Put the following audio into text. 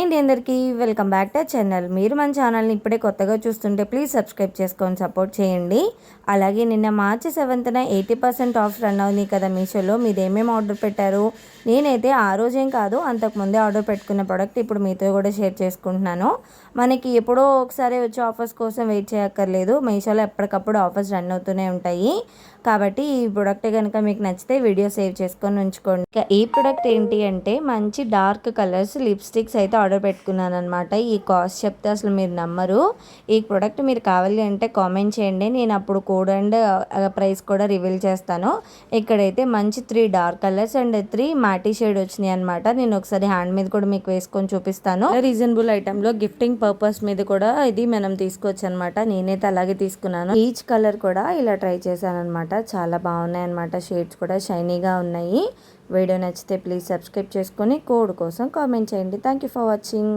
అండి అందరికీ welcome back to channel. మీరు మన ఛానల్ని ఇప్పుడే కొత్తగా చూస్తుంటే ప్లీజ్ సబ్స్క్రైబ్ చేసుకొని సపోర్ట్ చేయండి. అలాగే నిన్న మార్చి 7న 80% ఆఫ్ రన్ అవుతుంది కదా మీషోలో. మీరు ఏమేమి ఆర్డర్ పెట్టారు? నేనైతే ఆ రోజేం కాదు అంతకుముందే ఆర్డర్ పెట్టుకున్న ప్రోడక్ట్ ఇప్పుడు మీతో కూడా షేర్ చేసుకుంటున్నాను. మనకి ఎప్పుడో ఒకసారి వచ్చే ఆఫర్స్ కోసం వెయిట్ చేయక్కర్లేదు. మీషోలో ఎప్పటికప్పుడు ఆఫర్స్ రన్ అవుతూనే ఉంటాయి. కాబట్టి ఈ ప్రోడక్ట్ కనుక మీకు నచ్చితే వీడియో సేవ్ చేసుకొని ఉంచుకోండి. ఈ ప్రోడక్ట్ ఏంటి అంటే మంచి డార్క్ కలర్స్ లిప్స్టిక్స్ అయితే ఆర్డర్ పెట్టుకున్నాను అనమాట. ఈ కాస్ట్ చెప్తే అసలు మీరు నమ్మరు. ఈ ప్రోడక్ట్ మీరు కావాలి అంటే కామెంట్ చేయండి, నేను అప్పుడు కోడ్ అండ్ ప్రైస్ కూడా రివీల్ చేస్తాను. ఇక్కడైతే మంచి 3 dark colours and 3 Maati shade వచ్చినాయి అనమాట. నేను ఒకసారి హ్యాండ్ మీద కూడా మీకు వేసుకొని చూపిస్తాను. రీజనబుల్ ఐటెంలో గిఫ్టింగ్ పర్పస్ మీద కూడా ఇది మనం తీసుకోవచ్చు అనమాట. నేనైతే అలాగే తీసుకున్నాను. ఈచ్ కలర్ కూడా ఇలా ట్రై చేశాను అనమాట. చాలా బాగున్నాయి అనమాట. షేడ్స్ కూడా షైనీగా ఉన్నాయి. వీడియో నచ్చితే ప్లీజ్ సబ్స్క్రైబ్ చేసుకొని కోడ్ కోసం కామెంట్ చేయండి. Thank you for watching.